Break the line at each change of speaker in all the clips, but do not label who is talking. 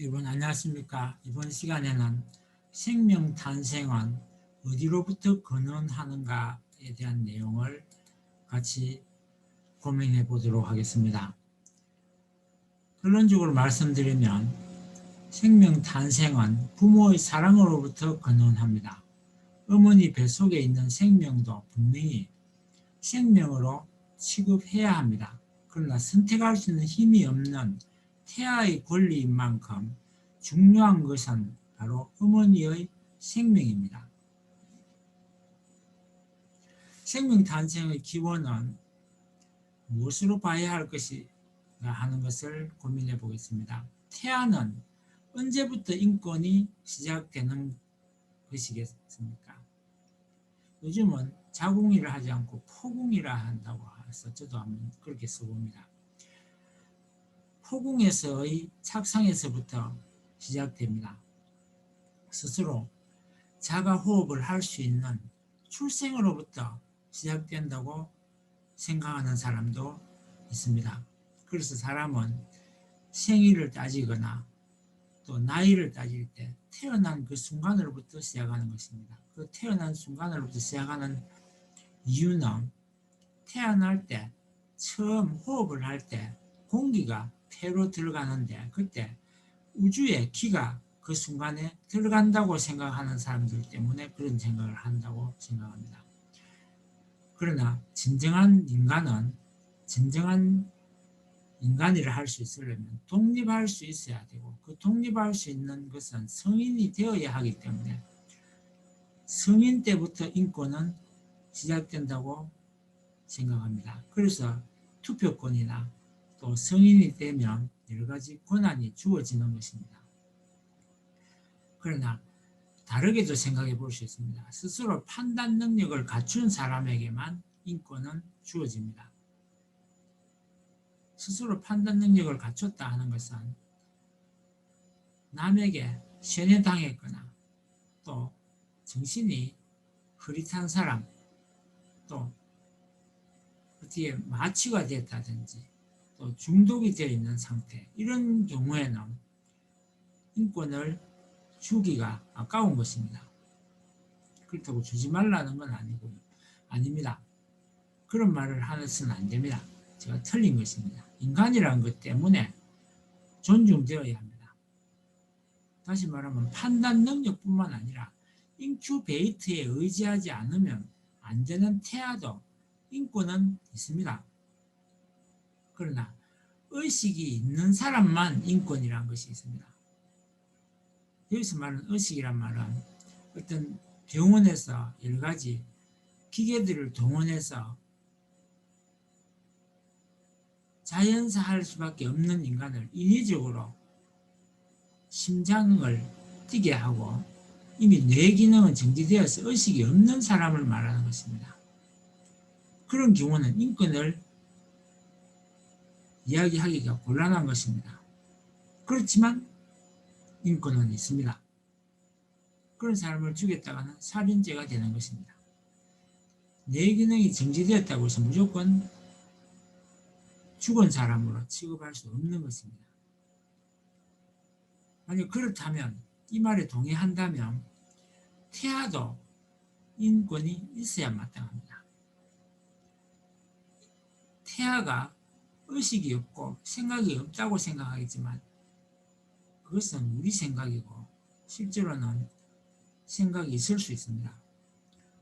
여러분 안녕하십니까? 이번 시간에는 생명 탄생은 어디로부터 근원하는가에 대한 내용을 같이 고민해 보도록 하겠습니다. 결론적으로 말씀드리면 생명 탄생은 부모의 사랑으로부터 근원합니다. 어머니 뱃속에 있는 생명도 분명히 생명으로 취급해야 합니다. 그러나 선택할 수 있는 힘이 없는 태아의 권리인 만큼 중요한 것은 바로 어머니의 생명입니다. 생명 탄생의 기원은 무엇으로 봐야 할 것인가 하는 것을 고민해 보겠습니다. 태아는 언제부터 인권이 시작되는 것이겠습니까? 요즘은 자궁이라 하지 않고 포궁이라 한다고 해서 저도 한번 그렇게 써봅니다. 포궁에서의 착상에서부터 시작됩니다. 스스로 자가 호흡을 할 수 있는 출생으로부터 시작된다고 생각하는 사람도 있습니다. 그래서 사람은 생일을 따지거나 또 나이를 따질 때 태어난 그 순간으로부터 시작하는 것입니다. 그 태어난 순간으로부터 시작하는 이유는 태어날 때 처음 호흡을 할 때 공기가 폐로 들어가는데 그때 우주의 기가 그 순간에 들어간다고 생각하는 사람들 때문에 그런 생각을 한다고 생각합니다. 그러나 진정한 인간이라 할 수 있으려면 독립할 수 있어야 되고 그 독립할 수 있는 것은 성인이 되어야 하기 때문에 성인 때부터 인권은 시작된다고 생각합니다. 그래서 투표권이나 또 성인이 되면 여러 가지 권한이 주어지는 것입니다. 그러나 다르게도 생각해 볼 수 있습니다. 스스로 판단 능력을 갖춘 사람에게만 인권은 주어집니다. 스스로 판단 능력을 갖췄다 하는 것은 남에게 세뇌당했거나 또 정신이 흐릿한 사람 또 어떻게 마취가 됐다든지 또 중독이 되어 있는 상태 이런 경우에는 인권을 주기가 아까운 것입니다. 그렇다고 주지 말라는 건 아닙니다. 그런 말을 해서는 안 됩니다. 제가 틀린 것입니다. 인간이라는 것 때문에 존중되어야 합니다. 다시 말하면 판단 능력뿐만 아니라 인큐베이터에 의지하지 않으면 안 되는 태아도 인권은 있습니다. 그러나 의식이 있는 사람만 인권이라는 것이 있습니다. 여기서 말하는 의식이란 말은 어떤 병원에서 여러 가지 기계들을 동원해서 자연사할 수밖에 없는 인간을 인위적으로 심장을 뛰게 하고 이미 뇌 기능은 정지되어서 의식이 없는 사람을 말하는 것입니다. 그런 경우는 인권을 이야기하기가 곤란한 것입니다. 그렇지만 인권은 있습니다. 그런 사람을 죽였다가는 살인죄가 되는 것입니다. 뇌 기능이 정지되었다고 해서 무조건 죽은 사람으로 취급할 수 없는 것입니다. 만약 그렇다면 이 말에 동의한다면 태아도 인권이 있어야 마땅합니다. 태아가 의식이 없고 생각이 없다고 생각하겠지만 그것은 우리 생각이고 실제로는 생각이 있을 수 있습니다.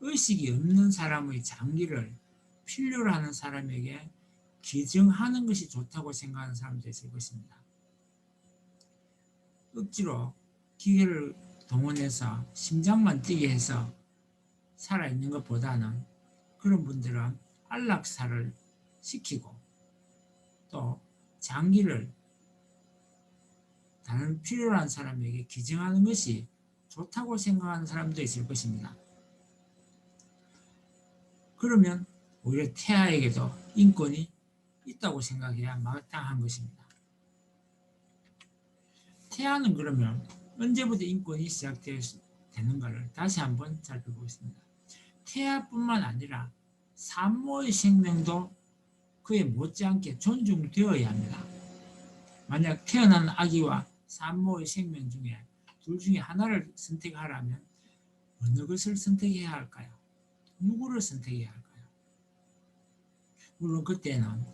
의식이 없는 사람의 장기를 필요로 하는 사람에게 기증하는 것이 좋다고 생각하는 사람도 있을 것입니다. 억지로 기계를 동원해서 심장만 뛰게 해서 살아있는 것보다는 그런 분들은 안락사를 시키고 또 장기를 다른 필요로 한 사람에게 기증하는 것이 좋다고 생각하는 사람도 있을 것입니다. 그러면 오히려 태아에게도 인권이 있다고 생각해야 마땅한 것입니다. 태아는 그러면 언제부터 인권이 시작되는가를 다시 한번 살펴보겠습니다. 태아뿐만 아니라 산모의 생명도 그에 못지않게 존중되어야 합니다. 만약 태어난 아기와 산모의 생명 중에 둘 중에 하나를 선택하라면 어느 것을 선택해야 할까요? 누구를 선택해야 할까요? 물론 그때는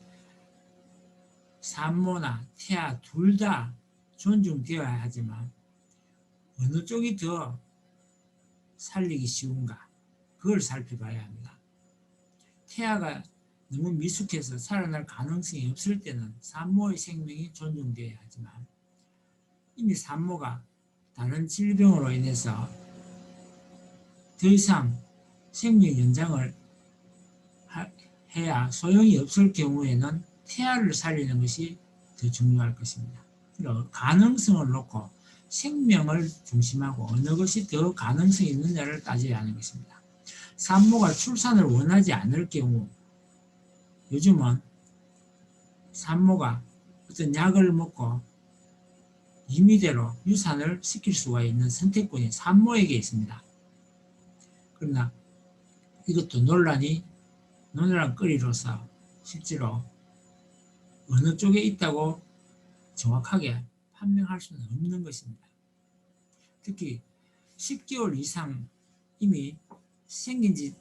산모나 태아 둘 다 존중되어야 하지만 어느 쪽이 더 살리기 쉬운가, 그걸 살펴봐야 합니다. 태아가 너무 미숙해서 살아날 가능성이 없을 때는 산모의 생명이 존중되어야 하지만 이미 산모가 다른 질병으로 인해서 더 이상 생명 연장을 해야 소용이 없을 경우에는 태아를 살리는 것이 더 중요할 것입니다. 그러니까 가능성을 놓고 생명을 중심하고 어느 것이 더 가능성이 있느냐를 따져야 하는 것입니다. 산모가 출산을 원하지 않을 경우 요즘은 산모가 어떤 약을 먹고 임의대로 유산을 시킬 수가 있는 선택권이 산모에게 있습니다. 그러나 이것도 논란거리로서 실제로 어느 쪽에 있다고 정확하게 판명할 수는 없는 것입니다. 특히 10개월 이상 이미 생긴 지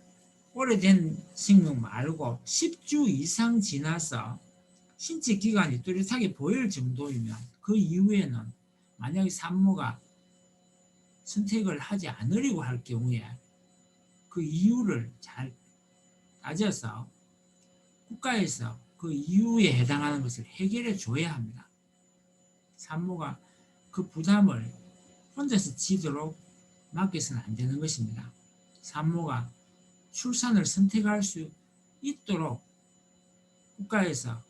오래된 생명 말고 10주 이상 지나서 신체 기관이 뚜렷하게 보일 정도이면 그 이후에는 만약에 산모가 선택을 하지 않으려고 할 경우에 그 이유를 잘 따져서 국가에서 그 이유에 해당하는 것을 해결해 줘야 합니다. 산모가 그 부담을 혼자서 지도록 맡겨서는 안 되는 것입니다. 산모가 출산을 선택할 수 있도록 국가에서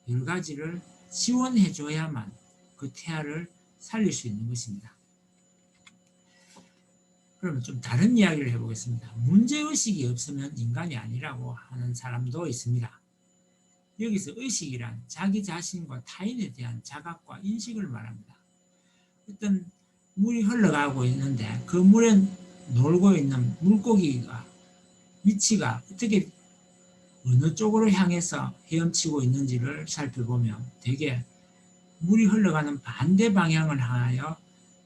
여러 가지를 지원해 줘야만 그 태아를 살릴 수 있는 것입니다. 그러면 좀 다른 이야기를 해보겠습니다. 문제의식이 없으면 인간이 아니라고 하는 사람도 있습니다. 여기서 의식이란 자기 자신과 타인에 대한 자각과 인식을 말합니다. 어떤 물이 흘러가고 있는데 그 물에 놀고 있는 물고기가 위치가 어떻게 어느 쪽으로 향해서 헤엄치고 있는지를 살펴보면 대개 물이 흘러가는 반대 방향을 향하여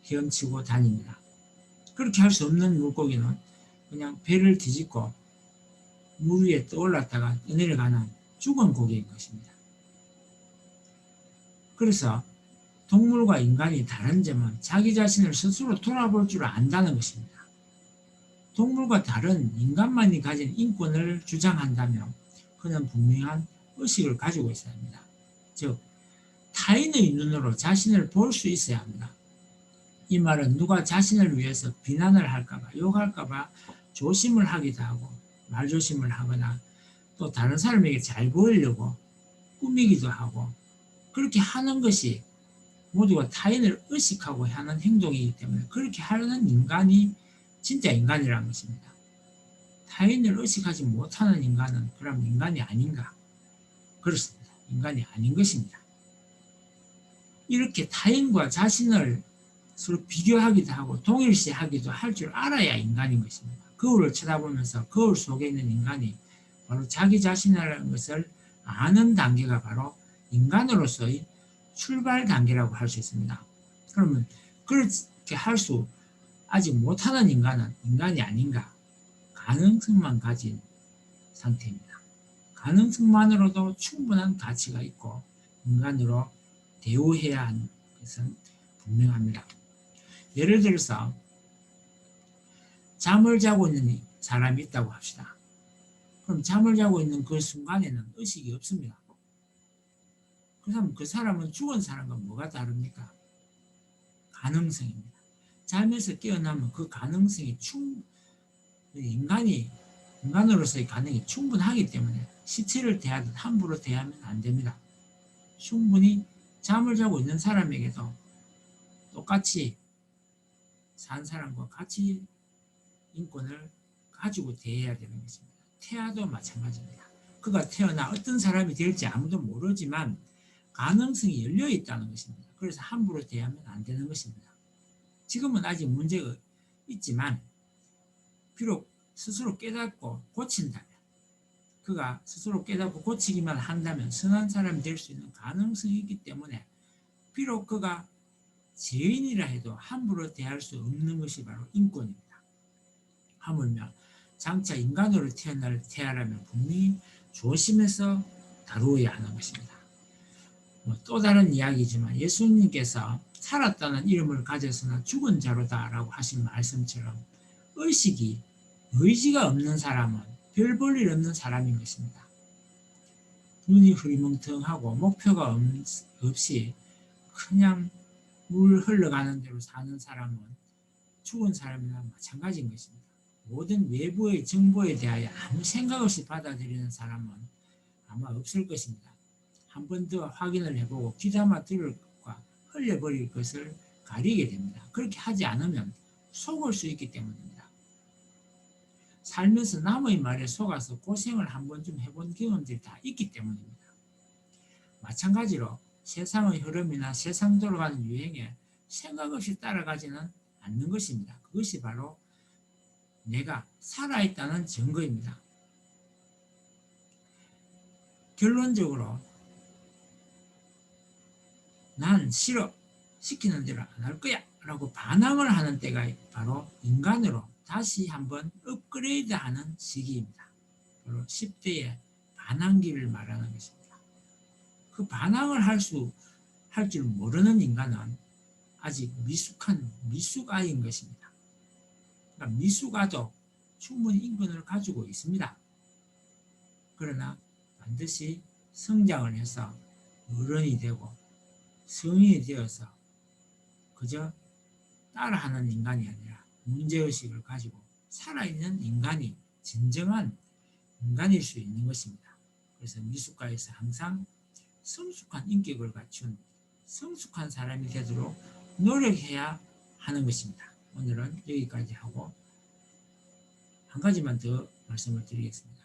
헤엄치고 다닙니다. 그렇게 할 수 없는 물고기는 그냥 배를 뒤집고 물 위에 떠올랐다가 떠내려가는 죽은 고기인 것입니다. 그래서 동물과 인간이 다른 점은 자기 자신을 스스로 돌아볼 줄 안다는 것입니다. 동물과 다른 인간만이 가진 인권을 주장한다면 그는 분명한 의식을 가지고 있어야 합니다. 즉 타인의 눈으로 자신을 볼 수 있어야 합니다. 이 말은 누가 자신을 위해서 비난을 할까봐 욕할까봐 조심을 하기도 하고 말조심을 하거나 또 다른 사람에게 잘 보이려고 꾸미기도 하고 그렇게 하는 것이 모두가 타인을 의식하고 하는 행동이기 때문에 그렇게 하는 인간이 진짜 인간이라는 것입니다. 타인을 의식하지 못하는 인간은 그럼 인간이 아닌가? 그렇습니다. 인간이 아닌 것입니다. 이렇게 타인과 자신을 서로 비교하기도 하고 동일시하기도 할 줄 알아야 인간인 것입니다. 거울을 쳐다보면서 거울 속에 있는 인간이 바로 자기 자신이라는 것을 아는 단계가 바로 인간으로서의 출발 단계라고 할 수 있습니다. 그러면 그렇게 할 수 아직 못하는 인간은 인간이 아닌가? 가능성만 가진 상태입니다. 가능성만으로도 충분한 가치가 있고 인간으로 대우해야 하는 것은 분명합니다. 예를 들어서 잠을 자고 있는 사람이 있다고 합시다. 그럼 잠을 자고 있는 그 순간에는 의식이 없습니다. 그럼 그 사람은 죽은 사람과 뭐가 다릅니까? 가능성입니다. 잠에서 깨어나면 그 가능성이 인간으로서의 가능이 충분하기 때문에 시체를 대하듯 함부로 대하면 안 됩니다. 충분히 잠을 자고 있는 사람에게도 똑같이 산 사람과 같이 인권을 가지고 대해야 되는 것입니다. 태아도 마찬가지입니다. 그가 태어나 어떤 사람이 될지 아무도 모르지만 가능성이 열려 있다는 것입니다. 그래서 함부로 대하면 안 되는 것입니다. 지금은 아직 문제가 있지만 비록 스스로 깨닫고 고친다면 그가 스스로 깨닫고 고치기만 한다면 선한 사람이 될 수 있는 가능성이 있기 때문에 비록 그가 죄인이라 해도 함부로 대할 수 없는 것이 바로 인권입니다. 하물며 장차 인간으로 태어나려면 분명히 조심해서 다루어야 하는 것입니다. 또 다른 이야기지만 예수님께서 살았다는 이름을 가졌으나 죽은 자로다라고 하신 말씀처럼 의지가 없는 사람은 별 볼 일 없는 사람인 것입니다. 눈이 흐리멍텅하고 목표가 없이 그냥 물 흘러가는 대로 사는 사람은 죽은 사람이나 마찬가지인 것입니다. 모든 외부의 정보에 대하여 아무 생각 없이 받아들이는 사람은 아마 없을 것입니다. 한 번 더 확인을 해보고 귀담아 들을 것과 흘려버릴 것을 가리게 됩니다. 그렇게 하지 않으면 속을 수 있기 때문입니다. 살면서 남의 말에 속아서 고생을 한 번쯤 해본 경험들이 다 있기 때문입니다. 마찬가지로 세상의 흐름이나 세상 돌아가는 유행에 생각 없이 따라가지는 않는 것입니다. 그것이 바로 내가 살아있다는 증거입니다. 결론적으로 난 싫어, 시키는 대로 안 할 거야 라고 반항을 하는 때가 바로 인간으로 다시 한번 업그레이드하는 시기입니다. 바로 10대의 반항기를 말하는 것입니다. 그 반항을 할 줄 모르는 인간은 아직 미숙아이인 것입니다. 그러니까 미숙아도 충분히 인권을 가지고 있습니다. 그러나 반드시 성장을 해서 어른이 되고 성인이 되어서 그저 따라하는 인간이 아니라 문제의식을 가지고 살아있는 인간이 진정한 인간일 수 있는 것입니다. 그래서 미숙가에서 항상 성숙한 인격을 갖춘 성숙한 사람이 되도록 노력해야 하는 것입니다. 오늘은 여기까지 하고 한 가지만 더 말씀을 드리겠습니다.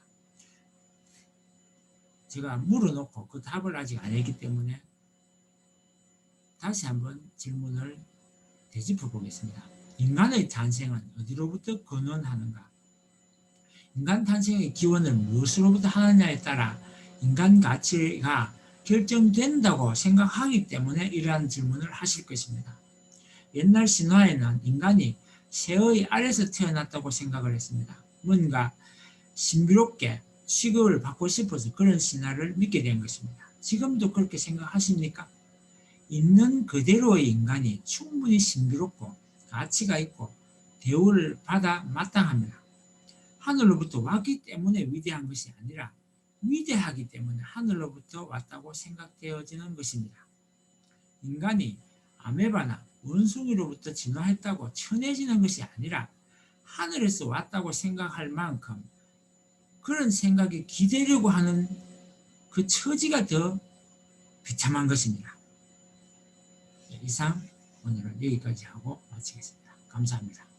제가 물어놓고 그 답을 아직 안 했기 때문에 다시 한번 질문을 되짚어 보겠습니다. 인간의 탄생은 어디로부터 근원하는가? 인간 탄생의 기원을 무엇으로부터 하느냐에 따라 인간 가치가 결정된다고 생각하기 때문에 이러한 질문을 하실 것입니다. 옛날 신화에는 인간이 새의 알에서 태어났다고 생각을 했습니다. 뭔가 신비롭게 취급을 받고 싶어서 그런 신화를 믿게 된 것입니다. 지금도 그렇게 생각하십니까? 있는 그대로의 인간이 충분히 신비롭고 가치가 있고 대우를 받아 마땅합니다. 하늘로부터 왔기 때문에 위대한 것이 아니라 위대하기 때문에 하늘로부터 왔다고 생각되어지는 것입니다. 인간이 아메바나 원숭이로부터 진화했다고 천해지는 것이 아니라 하늘에서 왔다고 생각할 만큼 그런 생각이 기대려고 하는 그 처지가 더 비참한 것입니다. 이상 오늘은 여기까지 하고 마치겠습니다. 감사합니다.